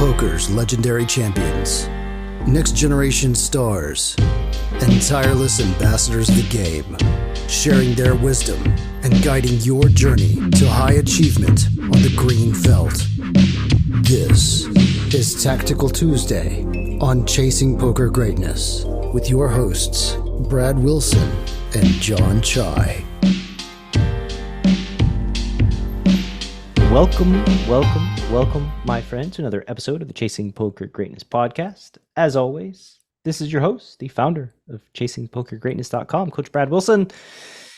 Poker's legendary champions, next generation stars, and tireless ambassadors of the game, sharing their wisdom and guiding your journey to high achievement on the green felt. This is Tactical Tuesday on Chasing Poker Greatness with your hosts, Brad Wilson and John Chai. Welcome, my friends, to another episode of the Chasing Poker Greatness podcast. As always, this is your host, the founder of ChasingPokerGreatness.com, Coach Brad Wilson.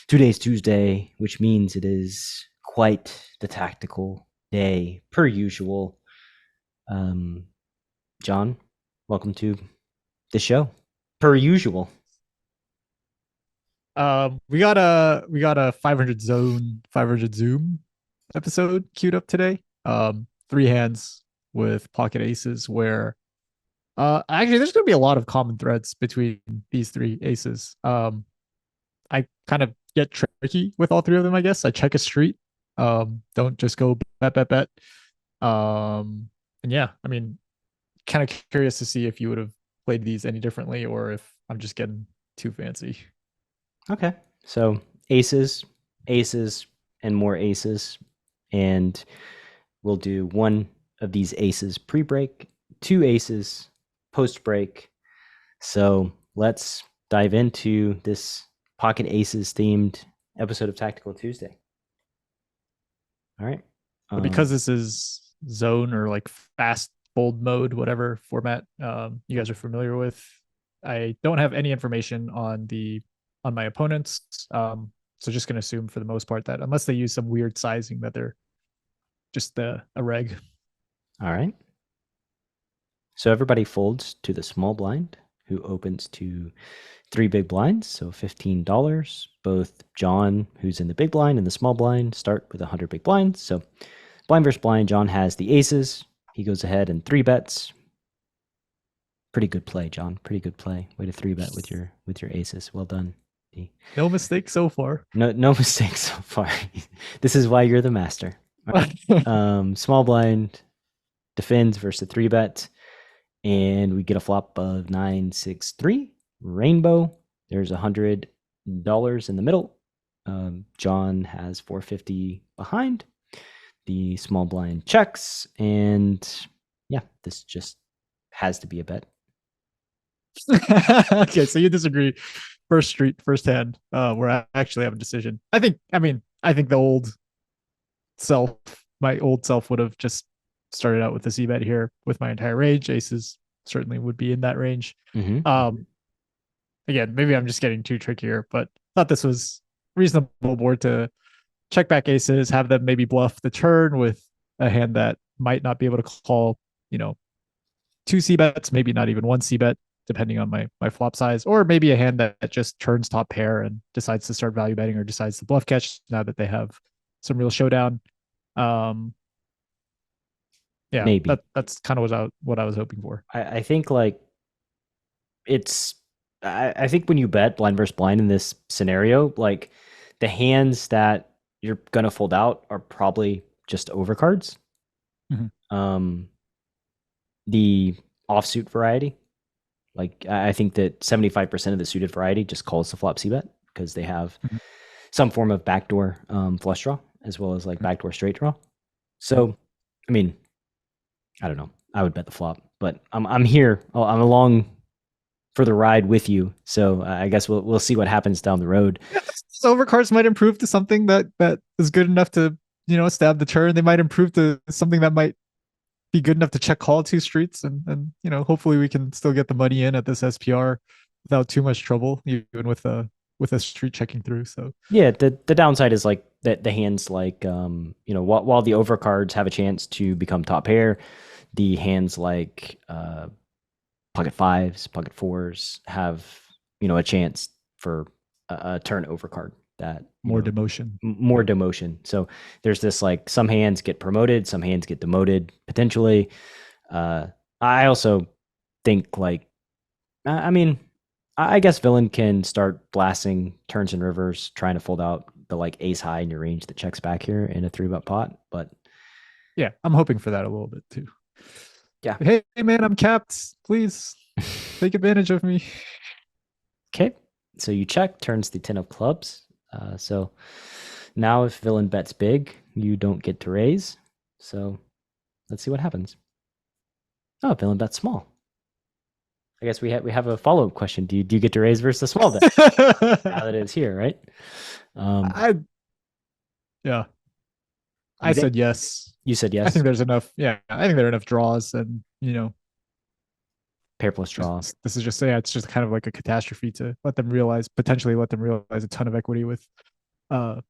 Today's Tuesday, which means it is quite the tactical day, per usual. John, welcome to the show, per usual. We got a 500 Zoom episode queued up today. 3 hands with pocket aces where actually there's gonna be a lot of common threads between these 3 aces. I kind of get tricky with all 3 of them, I guess. I check a street. Don't just go bet. And yeah, I mean, kind of curious to see if you would have played these any differently or if I'm just getting too fancy. Okay, so aces, and more aces. And we'll do 1 of these aces pre-break, 2 aces post-break. So let's dive into this Pocket Aces themed episode of Tactical Tuesday. All right. But because this is zone or like fast fold mode, whatever format you guys are familiar with, I don't have any information on my opponents. So just going to assume for the most part that unless they use some weird sizing that they're just a reg. All right. So everybody folds to the small blind, who opens to 3 big blinds, so $15. Both John, who's in the big blind, and the small blind start with 100 big blinds. So blind versus blind, John has the aces. He goes ahead and 3 bets. Pretty good play, John. Pretty good play. Way to 3 bet with your aces. Well done. No mistakes so far. No mistakes so far. This is why you're the master. Right. Small blind defends versus 3 bet, and we get a flop of 9-6-3 rainbow. There's $100 in the middle. John has $450 behind. The small blind checks, and yeah, this just has to be a bet. Okay, so you disagree. First street, first hand, where I actually have a decision. I think my old self would have just started out with the C bet here with my entire range. Aces certainly would be in that range. Mm-hmm. Again, maybe I'm just getting too tricky here, but thought this was reasonable board to check back aces, have them maybe bluff the turn with a hand that might not be able to call, 2 C bets, maybe not even 1 C bet, depending on my flop size, or maybe a hand that just turns top pair and decides to start value betting or decides to bluff catch now that they have some real showdown. Yeah, maybe that's kind of what I was hoping for. I think like I think when you bet blind versus blind in this scenario, like the hands that you're gonna fold out are probably just overcards. Mm-hmm. The offsuit variety, like I think that 75% of the suited variety just calls the flop c-bet because they have some form of backdoor flush draw as well as like backdoor straight draw. So, I mean, I don't know. I would bet the flop, but I'm here. I'm along for the ride with you. So I guess we'll see what happens down the road. Yeah, overcards might improve to something that is good enough to stab the turn. They might improve to something that might be good enough to check call 2 streets, and hopefully we can still get the money in at this SPR without too much trouble, even with a street checking through. So yeah, the downside is like that the hands like while the overcards have a chance to become top pair, the hands like pocket 5s, pocket 4s have a chance for a turn overcard that more demotion. So there's this like some hands get promoted, some hands get demoted potentially. I also think like I guess villain can start blasting turns and rivers, trying to fold out the like ace high in your range that checks back here in a 3-bet pot. But yeah, I'm hoping for that a little bit too. Yeah. Hey man, I'm capped. Please take advantage of me. Okay. So you check, turns the 10 of clubs. So now if villain bets big, you don't get to raise. So let's see what happens. Oh, villain bets small. I guess we have a follow-up question. Do you get to raise versus a small bet? Now that it's here, right? I yeah. I said yes. You said I yes. think there's enough. Yeah, I think there are enough draws, and Pair plus draw. this is just it's just kind of like a catastrophe to potentially let them realize a ton of equity with for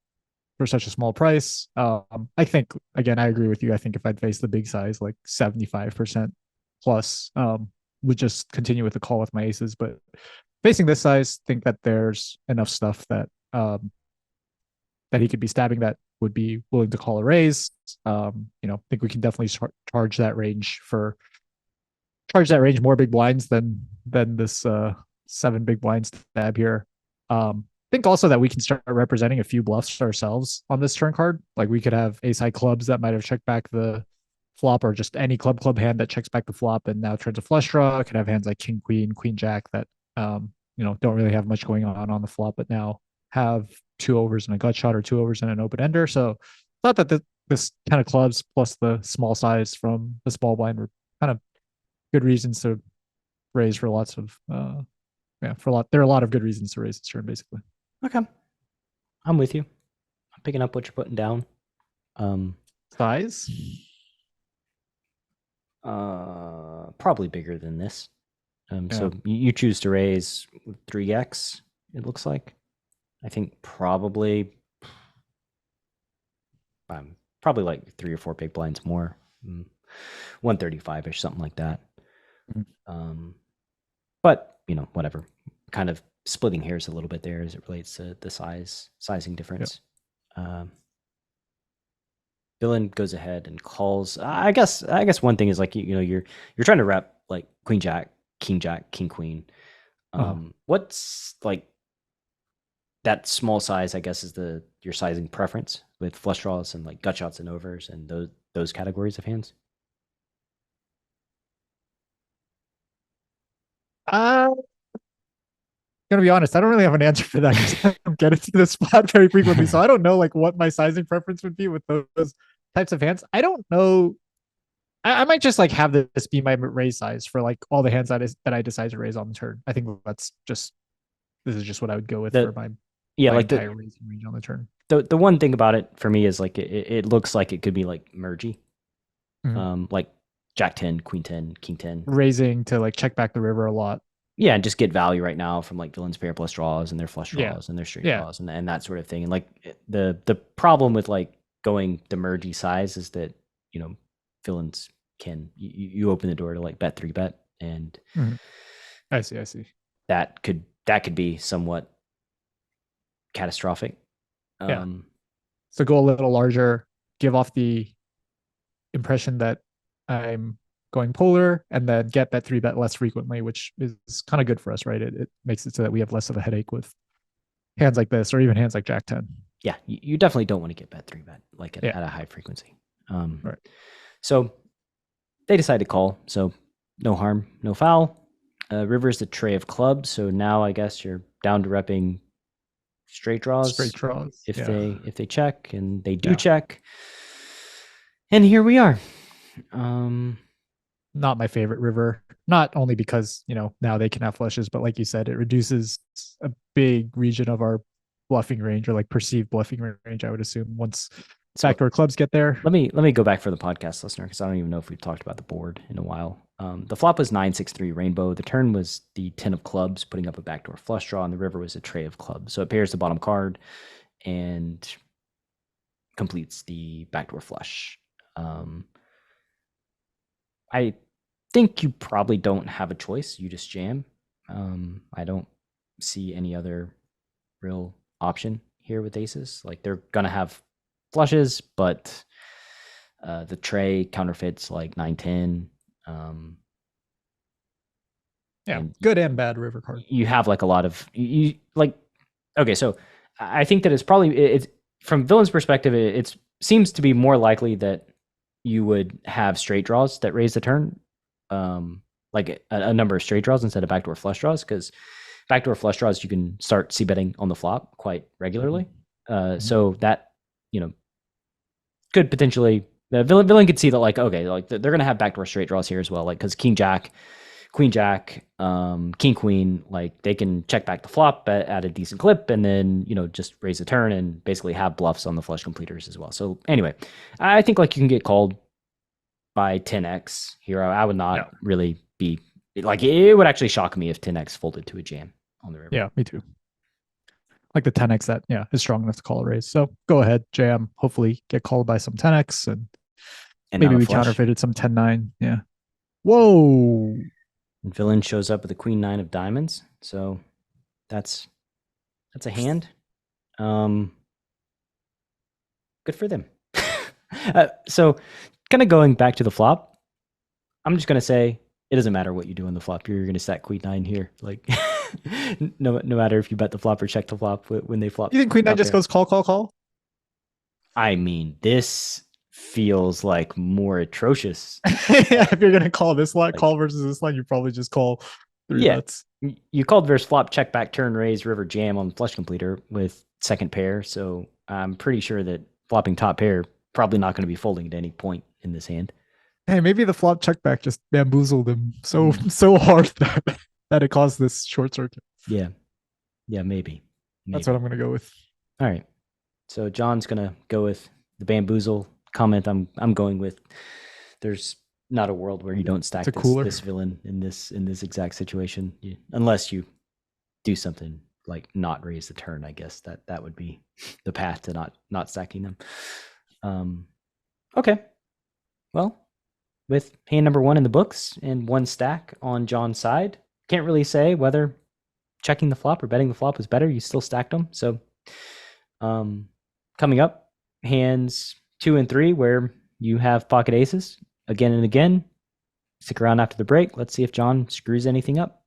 such a small price. I think again, I agree with you. I think if I'd face the big size, like 75% plus, would just continue with the call with my aces. But facing this size, think that there's enough stuff that that he could be stabbing that would be willing to call a raise. Think we can definitely charge that range more big blinds than this 7 big blinds stab here. Think also that we can start representing a few bluffs ourselves on this turn card. Like we could have ace high clubs that might have checked back the flop, or just any club hand that checks back the flop and now turns a flush draw. Could have hands like king queen jack that don't really have much going on the flop, but now have 2 overs and a gut shot, or 2 overs and an open ender. So thought that this kind of clubs plus the small size from the small blind were kind of good reasons to raise for lots of there are a lot of good reasons to raise this turn, basically. Okay. I'm with you. I'm picking up what you're putting down. Size? Probably bigger than this. So you choose to raise 3x, it looks like. I think probably like 3 or 4 big blinds more. 135-ish, something like that. Mm-hmm. But, whatever. Kind of splitting hairs a little bit there as it relates to the sizing difference. Yep. Villain goes ahead and calls. I guess one thing is like you're trying to rep like queen jack, king queen. What's like that small size? I guess is your sizing preference with flush draws and like gut shots and overs and those categories of hands. Gonna be honest, I don't really have an answer for that because I don't get into this spot very frequently. So I don't know like what my sizing preference would be with those types of hands. I don't know. I might just like have this be my raise size for like all the hands that I decide to raise on the turn. I think this is just what I would go with for my entire raising range on the turn. The one thing about it for me is like it looks like it could be like mergy, like Jack 10, Queen 10, King 10, raising to like check back the river a lot. Yeah, and just get value right now from like villains pair plus draws and their flush draws and their straight draws and that sort of thing. And like the problem with like going the mergy size is that villains can you open the door to like bet 3-bet and I see that could be somewhat catastrophic. So go a little larger, give off the impression that I'm going polar, and then get bet 3-bet less frequently, which is kind of good for us, right? It makes it so that we have less of a headache with hands like this, or even hands like Jack 10. Yeah, you definitely don't want to get bet 3-bet like at a high frequency. Right. So they decide to call. So no harm, no foul. River's the tray of clubs. So now I guess you're down to repping straight draws. If they check, and they do check. And here we are. Not my favorite river, not only because now they can have flushes, but like you said, it reduces a big region of our bluffing range, or like perceived bluffing range, I would assume, once backdoor clubs get there. Let me go back for the podcast listener, because I don't even know if we've talked about the board in a while. The flop was 9-6-3 rainbow. The turn was the 10 of clubs putting up a backdoor flush draw, and the river was a tray of clubs. So it pairs the bottom card and completes the backdoor flush. I think you probably don't have a choice. You just jam. I don't see any other real option here with aces. Like they're gonna have flushes, but the tray counterfeits like 9-10. Good and bad river card. You have like a lot of okay. So I think that it's from villain's perspective. It seems to be more likely that you would have straight draws that raise the turn like a number of straight draws instead of backdoor flush draws, because backdoor flush draws you can start c betting on the flop quite regularly. So that could potentially villain could see that like, okay, like they're gonna have backdoor straight draws here as well, like because king jack, queen jack, king queen, like they can check back the flop at a decent clip and then just raise the turn and basically have bluffs on the flush completers as well. So anyway, I think like you can get called by 10x here. I would not really be like, it would actually shock me if 10x folded to a jam on the river. Yeah, me too. Like the 10x that is strong enough to call a raise. So go ahead, jam. Hopefully get called by some 10x and maybe we counterfeited some 10-9. Yeah. Whoa. And villain shows up with the queen 9 of diamonds. So that's a hand. Good for them. So kind of going back to the flop, I'm just going to say it doesn't matter what you do on the flop. You're going to stack queen 9 here. Like no matter if you bet the flop or check the flop when they flop. You think queen 9 just goes call, call, call? I mean, this feels like more atrocious. Yeah, if you're going to call this line, call versus this line, you probably just call 3 bets. You called versus flop, check back, turn, raise, river, jam on the flush completer with second pair. So I'm pretty sure that flopping top pair probably not going to be folding at any point in this hand. Hey, maybe the flop check back just bamboozled him so hard that it caused this short circuit. Yeah, maybe. That's what I'm going to go with. All right. So John's going to go with the bamboozle comment. I'm going with there's not a world where you don't stack this villain in this exact situation, unless you do something like not raise the turn. I guess that would be the path to not stacking them. Okay. Well, with hand number 1 in the books and 1 stack on John's side, can't really say whether checking the flop or betting the flop was better. You still stacked them. So coming up, hands 2 and 3 where you have pocket aces again and again. Stick around after the break. Let's see if John screws anything up.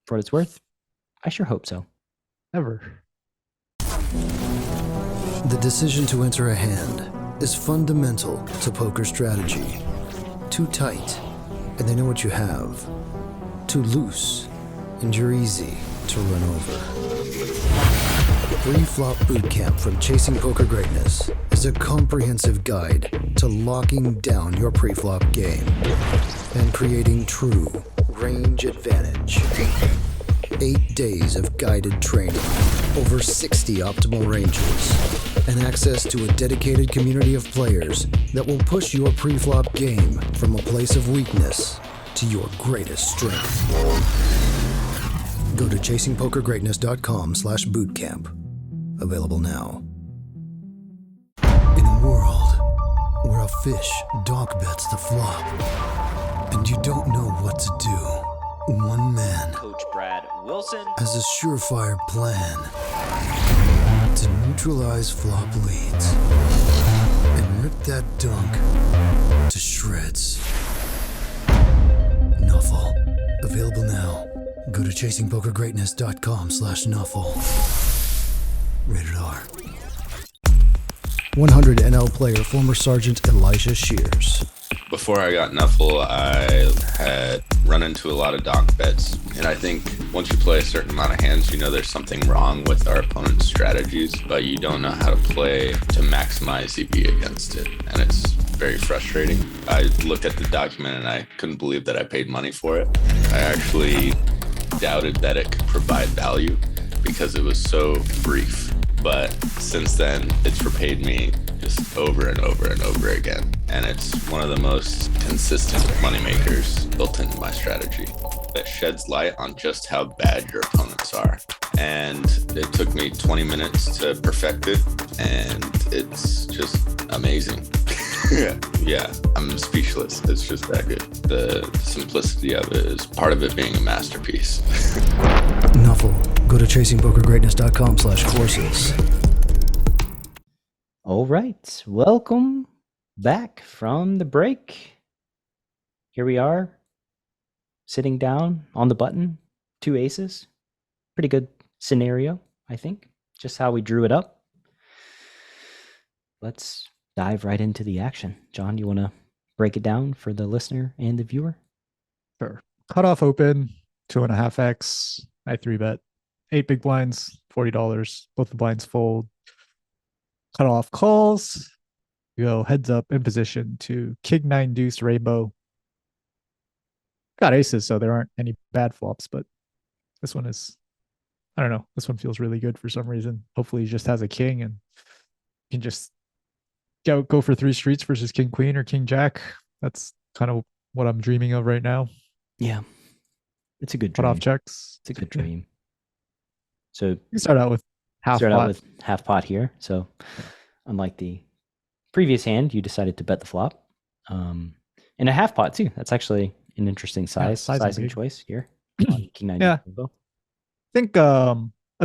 For what it's worth, I sure hope so. Never. The decision to enter a hand is fundamental to poker strategy. Too tight, and they know what you have. Too loose, and you're easy to run over. Preflop Bootcamp from Chasing Poker Greatness is a comprehensive guide to locking down your preflop game and creating true range advantage. 8 days of guided training, over 60 optimal ranges, and access to a dedicated community of players that will push your preflop game from a place of weakness to your greatest strength. Go to chasingpokergreatness.com/bootcamp. Available now. In a world where a fish dog bets the flop, and you don't know what to do, one man, Coach Brad Wilson, has a surefire plan to neutralize flop leads and rip that dunk to shreds. Nuffle. Available now. Go to chasingpokergreatness.com/nuffle. Rated R. 100 NL player, former Sergeant Elisha Shears. Before I got Nuffle, I had run into a lot of donk bets, and I think once you play a certain amount of hands, you know there's something wrong with our opponent's strategies, but you don't know how to play to maximize CP against it, and it's very frustrating. I looked at the document and I couldn't believe that I paid money for it. I actually doubted that it could provide value because it was so brief, but since then it's repaid me just over and over and over again, and it's one of the most consistent moneymakers built into my strategy that sheds light on just how bad your opponents are. And it took me 20 minutes to perfect it, and it's just amazing. Yeah, I'm speechless. It's just that good. The simplicity of it is part of it being a masterpiece. Nuffle. Go to chasingpokergreatness.com/courses. All right. Welcome back from the break. Here we are, sitting down on the button, 2 aces. Pretty good scenario, I think. Just how we drew it up. Let's dive right into the action. John, you want to break it down for the listener and the viewer? Sure. Cutoff open, 2.5x. I 3-bet. 8 big blinds, $40. Both the blinds fold. Cutoff calls. You go heads up in position to king 9 deuce rainbow. Got aces, so there aren't any bad flops, but this one is, I don't know. This one feels really good for some reason. Hopefully he just has a king and can just go for 3 streets versus king queen or king jack. That's kind of what I'm dreaming of right now. Yeah. It's a good dream. Cutoff checks. It's a good dream. So you start out with half pot here. So unlike the previous hand, you decided to bet the flop. And a half pot too. That's actually an interesting sizing choice here on king 9. Yeah. I think a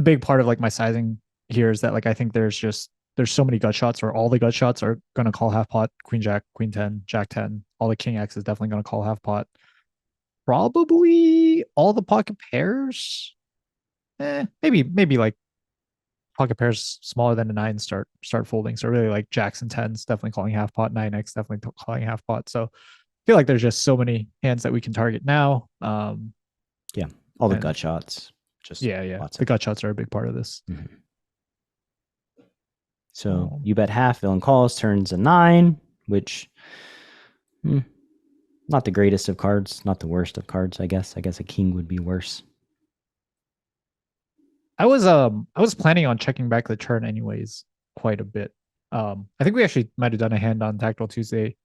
big part of like my sizing here is that like I think there's so many gut shots, or all the gut shots are going to call half pot. Queen jack, queen 10, jack 10. All the king X is definitely going to call half pot. Probably all the pocket pairs. Maybe like pocket pairs smaller than a 9 start folding. So really like jacks and 10s definitely calling half pot. 9x definitely calling half pot. So I feel like there's just so many hands that we can target now. Yeah, all the gut shots. Just the gut shots are a big part of this. Mm-hmm. So you bet half, villain calls, turns a 9, which not the greatest of cards, not the worst of cards, I guess. I guess a king would be worse. I was planning on checking back the turn anyways quite a bit. I think we actually might have done a hand on Tactile Tuesday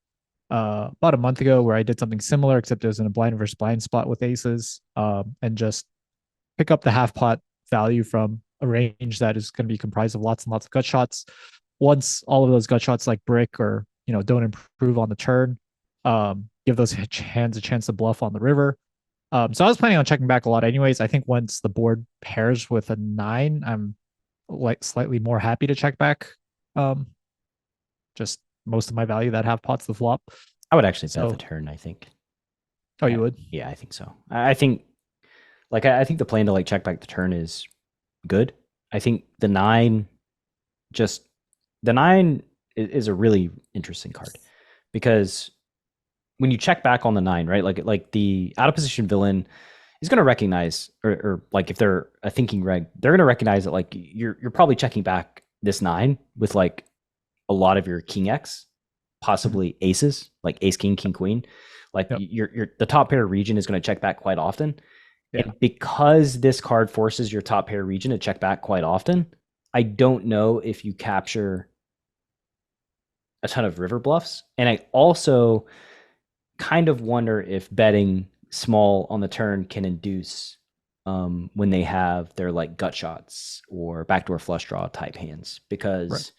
about a month ago where I did something similar, except it was in a blind versus blind spot with aces, and just pick up the half pot value from a range that is going to be comprised of lots and lots of gut shots. Once all of those gut shots like brick or don't improve on the turn, give those hands a chance to bluff on the river. So I was planning on checking back a lot anyways. I think once the board pairs with a 9, I'm like slightly more happy to check back. Just most of my value that half pot's the flop. I would actually bet the turn, I think. Oh, you would? Yeah, I think so. I think I think the plan to like check back the turn is good. I think the 9 is a really interesting card because when you check back on the 9, right? Like the out of position villain is going to recognize, or like if they're a thinking reg, they're going to recognize that like you're probably checking back this 9 with like a lot of your king X, possibly aces, like ace king, king queen. Like your the top pair region is going to check back quite often. Yeah. And because this card forces your top pair region to check back quite often, I don't know if you capture a ton of river bluffs. And I also kind of wonder if betting small on the turn can induce when they have their like gut shots or backdoor flush draw type hands, because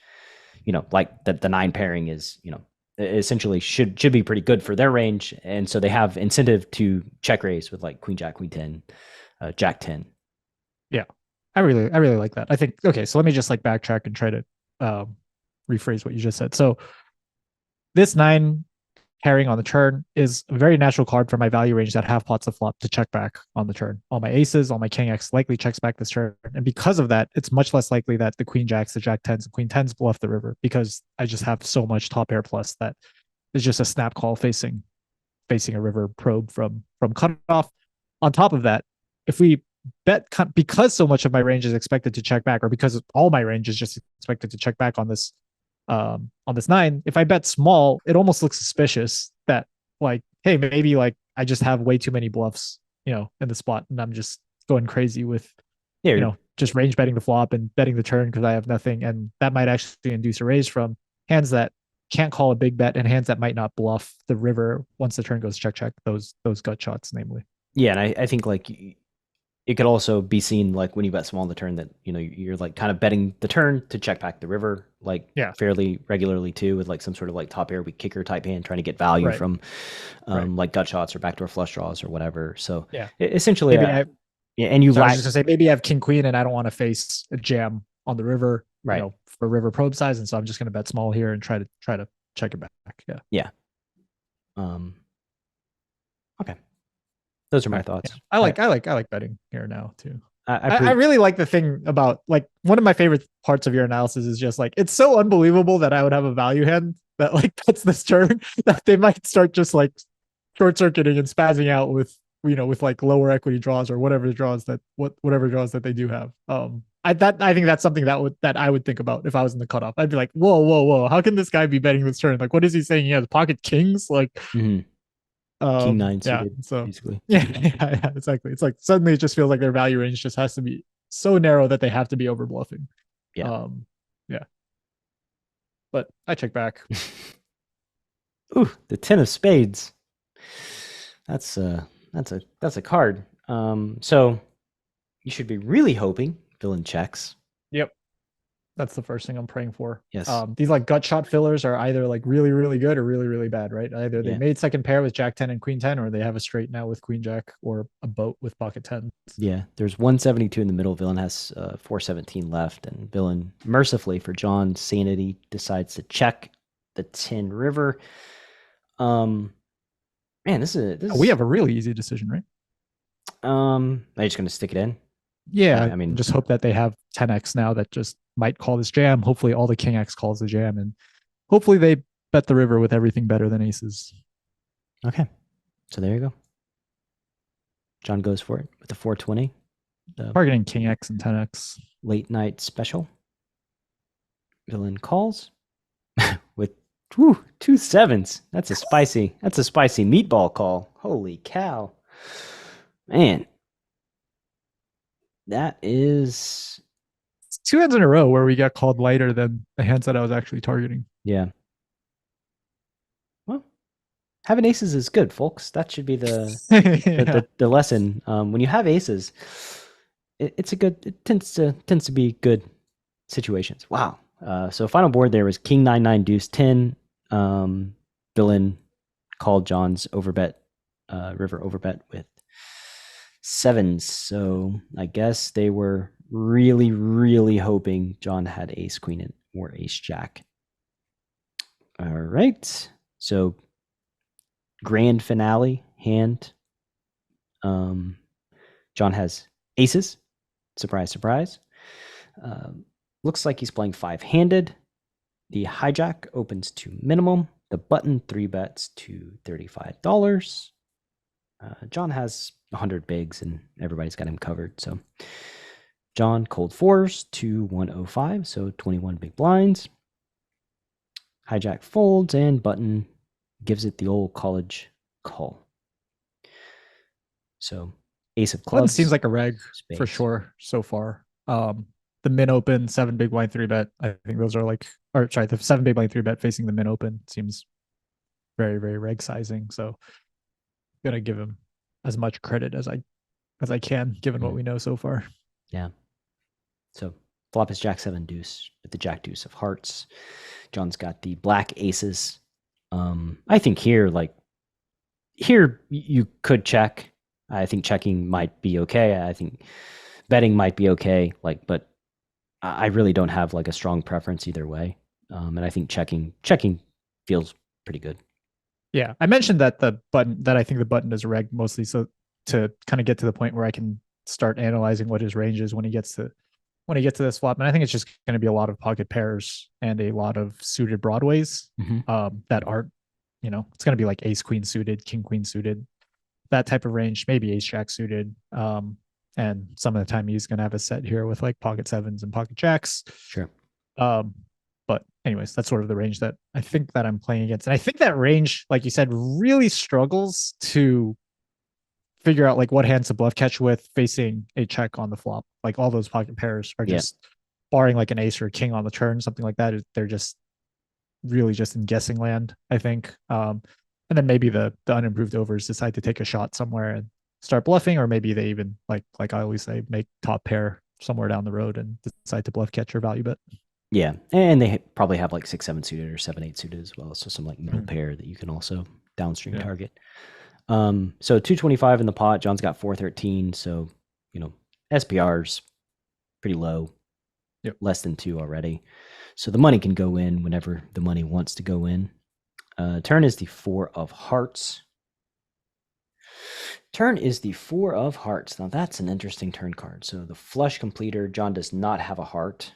like the 9 pairing is essentially should be pretty good for their range, and so they have incentive to check raise with like queen jack, queen 10, jack 10. Yeah, I really like that. I think okay, so let me just like backtrack and try to rephrase what you just said. So this 9 pairing on the turn is a very natural card for my value range that half pots the flop to check back on the turn. All my aces, all my king X likely checks back this turn. And because of that, it's much less likely that the queen jacks, the jack 10s, and queen 10s bluff the river, because I just have so much top pair plus that is just a snap call facing a river probe from cutoff. On top of that, if we bet, because so much of my range is expected to check back, or because all my range is just expected to check back on this 9, if I bet small, it almost looks suspicious that like, hey, maybe like I just have way too many bluffs, in the spot, and I'm just going crazy with, just range betting the flop and betting the turn because I have nothing, and that might actually induce a raise from hands that can't call a big bet and hands that might not bluff the river once the turn goes check, those gut shots, namely. Yeah, and I think like it could also be seen like when you bet small on the turn that you're like kind of betting the turn to check back the river fairly regularly too, with like some sort of like top air weak kicker type hand trying to get value from like gut shots or backdoor flush draws or whatever. So essentially, and you I was just gonna say maybe I have king queen and I don't want to face a jam on the river, for river probe size, and so I'm just gonna bet small here and try to check it back. Yeah. Okay. Those are my thoughts. Yeah. I like betting here now too. I really like the thing about like one of my favorite parts of your analysis is just like it's so unbelievable that I would have a value hand that like bets this turn that they might start just like short circuiting and spazzing out with with like lower equity draws or whatever draws that they do have. I think that's something that I would think about if I was in the cutoff. I'd be like, whoa, how can this guy be betting this turn? Like, what is he saying? He has pocket kings, like, King 9 yeah. suited, So basically. yeah, exactly. It's like suddenly it just feels like their value range just has to be so narrow that they have to be over bluffing. Yeah. Yeah. But I check back. Ooh, the 10 of spades. That's a card. So you should be really hoping villain checks. Yep. That's the first thing I'm praying for. Yes. These like gut shot fillers are either like really, really good or really, really bad, right? Either they made second pair with Jack 10 and Queen 10, or they have a straight now with Queen Jack or a boat with pocket 10. Yeah, there's 172 in the middle. Villain has 417 left, and villain, mercifully for John's sanity, decides to check the 10 river. Man, this is We have a really easy decision, right? I'm just gonna stick it in. Yeah, I mean, just hope that they have 10x now that just might call this jam. Hopefully, all the king x calls the jam, and hopefully they bet the river with everything better than aces. Okay, so there you go. John goes for it with the 420. Targeting king x and 10x. Late night special. Villain calls with 2 sevens. That's a spicy meatball call. Holy cow, man! That is 2 hands in a row where we got called lighter than the hands that I was actually targeting. Yeah. Well, having aces is good, folks. That should be the lesson. When you have aces, it tends to be good situations. Wow. So final board there was King 9 deuce 10. Villain called John's overbet, river overbet with sevens. So I guess they were really, really hoping John had ace queen or ace jack. All right. So grand finale hand. John has aces. Surprise, surprise. Looks like he's playing 5-handed. The hijack opens to minimum. The button 3 bets to $35. John has 100 bigs and everybody's got him covered. So John cold 4s to 105, so 21 big blinds. Hijack folds and button gives it the old college call. So ace of clubs. Button seems like a reg spades. For sure so far. The min open 7 big blind 3 bet. I think those are the 7 big blind 3 bet facing the min open seems very, very reg sizing. So I'm gonna give him as much credit as I can, given what we know so far. Yeah. So flop is Jack 7 deuce with the Jack deuce of hearts. John's got the black aces. I think here you could check. I think checking might be okay. I think betting might be okay. But I really don't have a strong preference either way. And I think checking feels pretty good. Yeah, I mentioned that I think the button is reg mostly so to kind of get to the point where I can start analyzing what his range is when he gets to this flop. And I think it's just going to be a lot of pocket pairs and a lot of suited broadways that aren't, it's going to be like ace queen suited, king queen suited, that type of range, maybe ace jack suited. And some of the time he's going to have a set here with like pocket sevens and pocket jacks. Sure. But anyways, that's sort of the range that I think that I'm playing against. And I think that range, like you said, really struggles to figure out what hands to bluff catch with facing a check on the flop. Like all those pocket pairs are just barring an ace or a king on the turn, something like that. They're just really just in guessing land, I think. And then maybe the unimproved overs decide to take a shot somewhere and start bluffing, or maybe they even like I always say, make top pair somewhere down the road and decide to bluff catch or value bet. Yeah, and they probably have 6-7 suited or 7-8 suited as well. So some middle pair that you can also downstream target. So 225 in the pot. John's got 413. So SPR's pretty low, less than 2 already. So the money can go in whenever the money wants to go in. Turn is the 4 of hearts. Turn is the 4 of hearts. Now that's an interesting turn card. So the flush completer. John does not have a heart.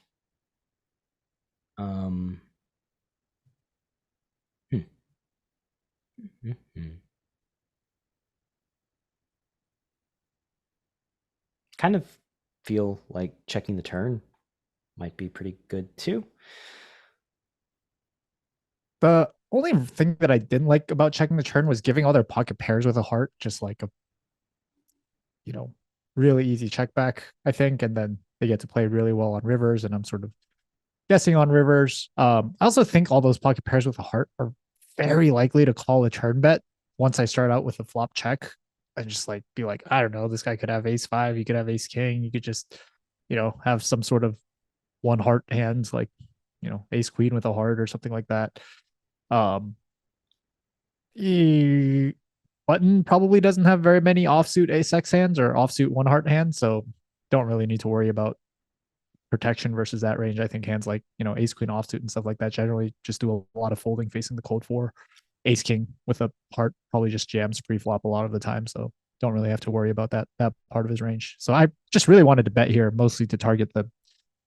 kind of feel like checking the turn might be pretty good too. The only thing that I didn't like about checking the turn was giving all their pocket pairs with a heart, just like a, really easy check back, I think. And then they get to play really well on rivers, and I'm sort of guessing on rivers. I also think all those pocket pairs with a heart are very likely to call a turn bet once I start out with a flop check and just like be like, I don't know, this guy could have ace five, you could have ace king, you could just, have some sort of one heart hands like, ace queen with a heart or something like that. Um, Button probably doesn't have very many offsuit ace x hands or offsuit one heart hands, so don't really need to worry about protection versus that range. I think hands like, ace queen offsuit and stuff like that generally just do a lot of folding facing the cold four. Ace king with a heart probably just jams pre-flop a lot of the time, so don't really have to worry about that part of his range. So I just really wanted to bet here, mostly to target the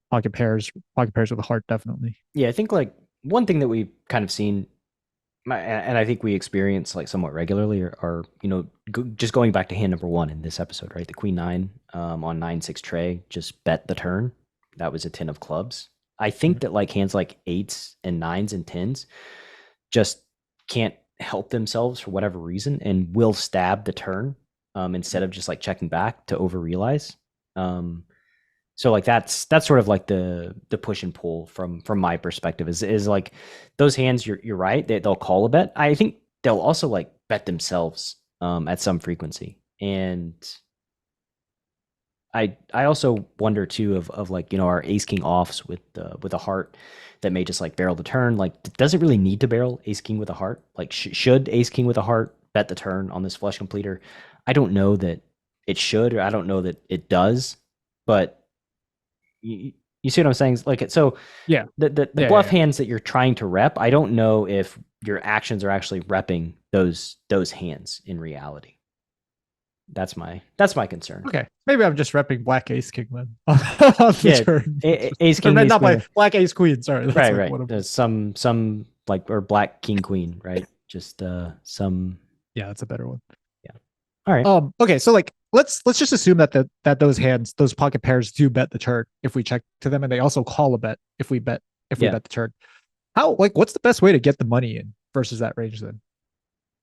pocket pairs with a heart, definitely. Yeah, I think like one thing that we've kind of seen, and I think we experience like somewhat regularly, are just going back to hand number one in this episode, right? The queen nine on 9-6 tray, just bet the turn. That was a 10 of clubs. I think that like hands like eights and nines and tens just can't help themselves for whatever reason and will stab the turn instead of just like checking back to over realize. So like that's sort of like the push and pull from my perspective is like those hands. You're right, they'll call a bet. I think they'll also like bet themselves at some frequency, and I also wonder too of like our ace king offs with a heart that may just like barrel the turn. Like, does it really need to barrel ace king with a heart? Like, should ace king with a heart bet the turn on this flush completer? I don't know that it should, or I don't know that it does, but you see what I'm saying? Like, so yeah, the bluff hands that you're trying to rep, I don't know if your actions are actually repping those hands in reality. That's my concern. Okay, maybe I'm just repping black ace king then. On the turn. Ace king, not black ace queen. Sorry, that's right. There's some like, or black king queen, right? Just some. Yeah, that's a better one. Yeah. All right. Okay, so like let's just assume that those hands, those pocket pairs, do bet the turn if we check to them, and they also call a bet if we bet the turn. What's the best way to get the money in versus that range then?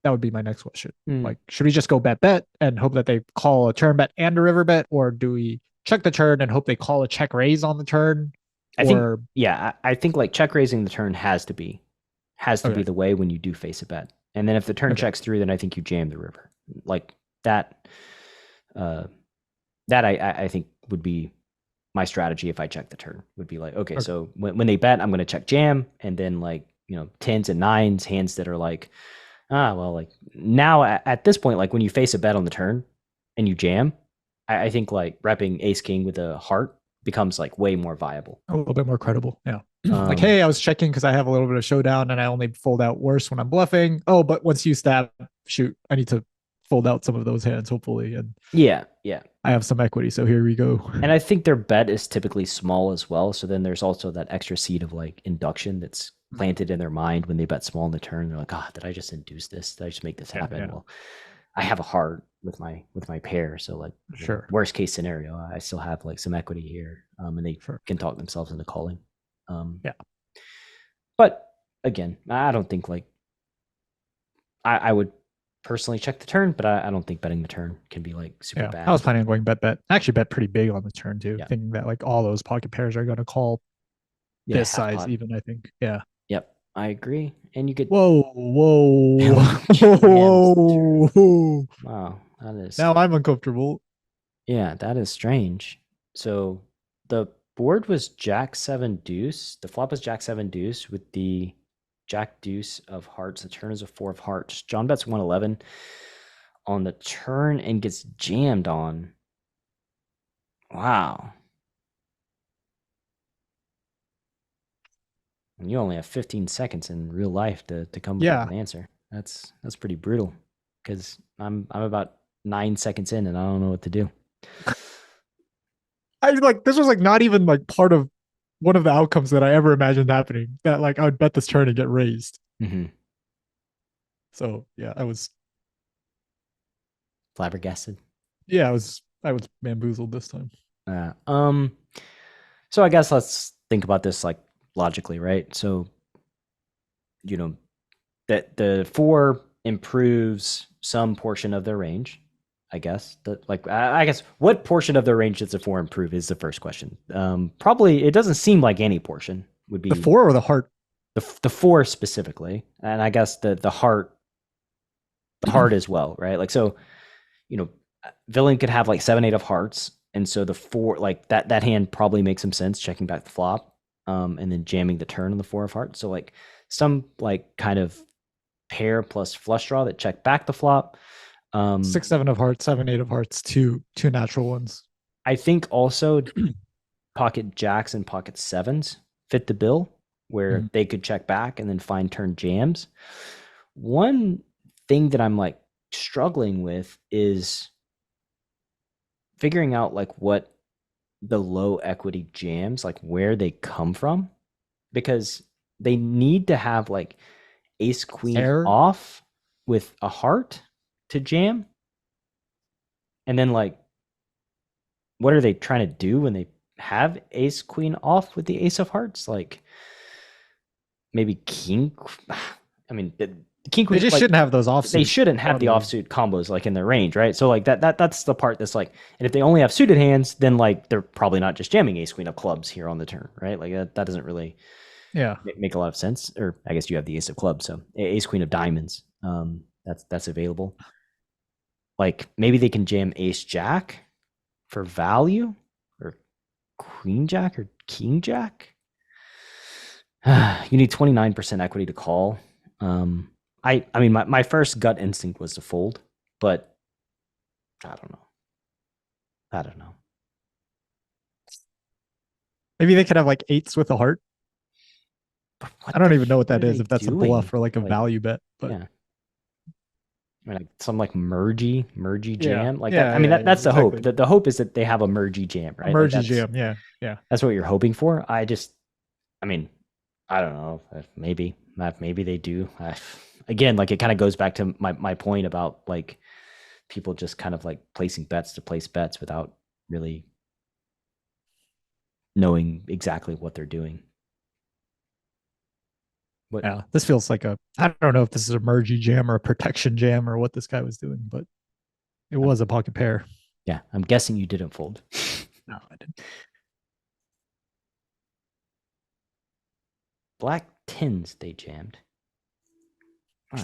That would be my next question. Like, should we just go bet and hope that they call a turn bet and a river bet, or do we check the turn and hope they call a check raise on the turn? I think like check raising the turn has to be the way when you do face a bet. And then if the turn checks through, then I think you jam the river. Like that I think would be my strategy if I check the turn. Would be like, okay. So when they bet, I'm going to check jam, and then like, tens and nines, hands that are like, like now at this point, like when you face a bet on the turn and you jam, I think like repping ace king with a heart becomes like way more viable. A little bit more credible. Yeah. Like, hey, I was checking because I have a little bit of showdown and I only fold out worse when I'm bluffing. Oh, but once you stab, shoot, I need to fold out some of those hands, hopefully. And yeah. I have some equity, so here we go. And I think their bet is typically small as well. So then there's also that extra seed of like induction that's planted in their mind when they bet small in the turn. They're like, did I just induce this? Did I just make this happen? Yeah. Well, I have a heart with my pair, so like, sure, worst case scenario, I still have like some equity here, and they can talk themselves into calling. But again, I don't think like I would personally check the turn, but I don't think betting the turn can be like super bad. I was planning on going bet. I actually bet pretty big on the turn too, thinking that like all those pocket pairs are going to call this size pot. Even, I think. Yeah. Yep, I agree. And you could. Whoa. Wow, that is. Now I'm uncomfortable. Yeah, that is strange. So the board was Jack 7 deuce. The flop was Jack 7 deuce with the Jack deuce of hearts. The turn is a 4 of hearts. John bets 111 on the turn and gets jammed on. Wow. And you only have 15 seconds in real life to come up with an answer. That's pretty brutal, because I'm about 9 seconds in and I don't know what to do. This was like not even like part of one of the outcomes that I ever imagined happening, that like I would bet this turn and get raised. Mm-hmm. So yeah, I was flabbergasted. Yeah, I was I was bamboozled this time. So I guess let's think about this like logically, right? So, you know, that the 4 improves some portion of their range, I guess. I guess what portion of their range does the 4 improve is the first question. Probably it doesn't seem like any portion would be The 4 or the heart? the 4 specifically, and I guess the heart as well, right? Like, so, you know, villain could have like 7, 8 of hearts, and so the 4, like that hand probably makes some sense, checking back the flop, and then jamming the turn on the 4 of hearts. So like some like kind of pair plus flush draw that check back the flop. 6, 7 of hearts, 7, 8 of hearts, two natural ones. I think also pocket jacks and pocket 7s fit the bill, where they could check back and then find turn jams. One thing that I'm like struggling with is figuring out like what the low equity jams, like where they come from, because they need to have like ace queen off with a heart to jam. And then like, what are they trying to do when they have ace queen off with the ace of hearts? Like maybe king. I mean, the king queen. They just shouldn't have those offsuit. They shouldn't have the offsuit combos like in their range, right? So like that's the part that's like, and if they only have suited hands, then like they're probably not just jamming ace queen of clubs here on the turn, right? Like that doesn't really make a lot of sense. Or I guess you have the ace of clubs, so ace queen of diamonds. That's available. Like maybe they can jam ace jack for value, or queen jack or king jack. You need 29% equity to call. I mean, my first gut instinct was to fold, but I don't know. Maybe they could have like 8s with a heart. I don't even know what that is, if that's a bluff or like a value bet. But yeah. I mean, like some like mergey jam. Like that. I mean, that's the hope. The hope is that they have a mergey jam, right? Mergey jam, yeah. That's what you're hoping for. I mean, I don't know. Maybe they do. Again, like it kind of goes back to my point about like people just kind of like placing bets to place bets without really knowing exactly what they're doing. Yeah, this feels like I don't know if this is a mergey jam or a protection jam or what this guy was doing, but it was a pocket pair. Yeah, I'm guessing you didn't fold. No, I didn't. Black 10s they jammed.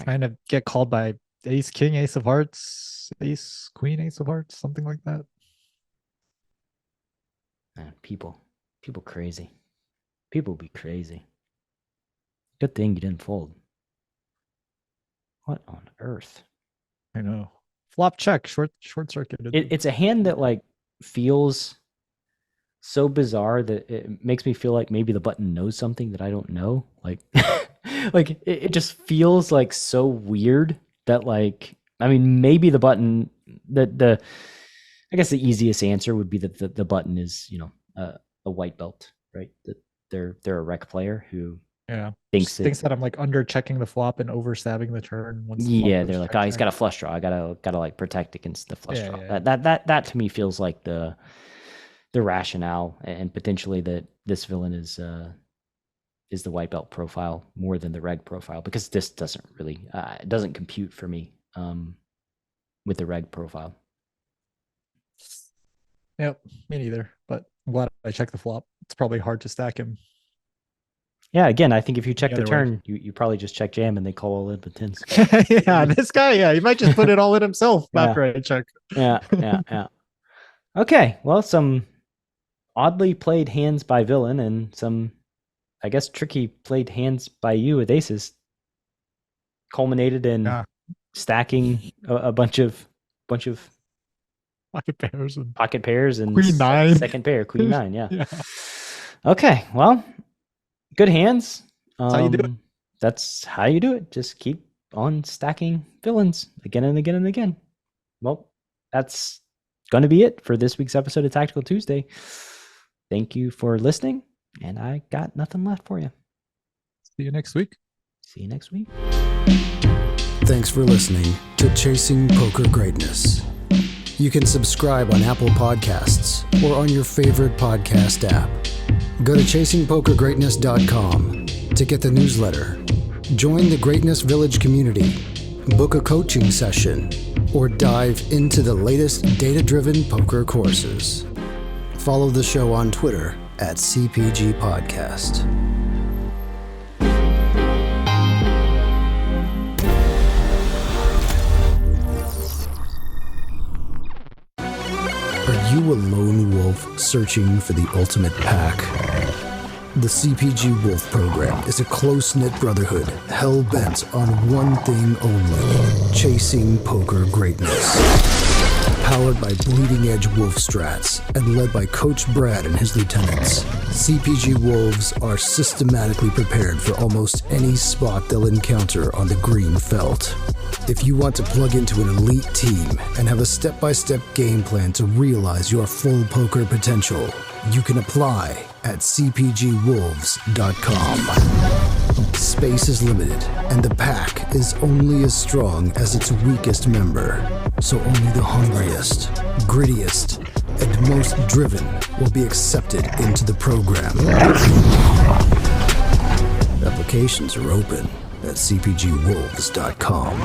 Trying to get called by ace king, ace of hearts, ace queen, ace of hearts, something like that. Man, people crazy. People be crazy. Good thing you didn't fold. What on earth? I know. Flop check, short circuit. It's a hand that like feels so bizarre that it makes me feel like maybe the button knows something that I don't know. Like, like it just feels like so weird that like, I mean, maybe the button I guess the easiest answer would be that the button is, you know, a white belt, right? That they're a rec player who thinks that I'm like under checking the flop and over stabbing the turn. They're like, oh, he's got a flush draw. I gotta like protect against the flush draw. Yeah. That to me feels like the rationale, and potentially that this villain is the white belt profile more than the reg profile, because this doesn't really it doesn't compute for me with the reg profile. Yep, me neither. But I'm glad I checked the flop. It's probably hard to stack him. Yeah, again, I think if you check the turn, you probably just check jam and they call all in with tens. Yeah, this guy, he might just put it all in himself after I check. Yeah. Okay, well, some oddly played hands by villain and some, I guess, tricky played hands by you with aces culminated in stacking a bunch of pocket pairs and queen nine, second pair, queen nine. Yeah. Okay, well. Good hands. That's how you do it. That's how you do it. Just keep on stacking villains again and again and again. Well, that's going to be it for this week's episode of Tactical Tuesday. Thank you for listening, and I got nothing left for you. See you next week. Thanks for listening to Chasing Poker Greatness. You can subscribe on Apple Podcasts or on your favorite podcast app. Go to chasingpokergreatness.com to get the newsletter. Join the Greatness Village community, book a coaching session, or dive into the latest data-driven poker courses. Follow the show on Twitter at CPG Podcast. Are you a lone wolf searching for the ultimate pack? The CPG Wolf program is a close-knit brotherhood hell-bent on one thing only: chasing poker greatness. Powered by bleeding-edge wolf strats and led by Coach Brad and his lieutenants, CPG Wolves are systematically prepared for almost any spot they'll encounter on the green felt. If you want to plug into an elite team and have a step-by-step game plan to realize your full poker potential, you can apply at cpgwolves.com. Space is limited, and the pack is only as strong as its weakest member. So only the hungriest, grittiest, and most driven will be accepted into the program. Applications are open at cpgwolves.com.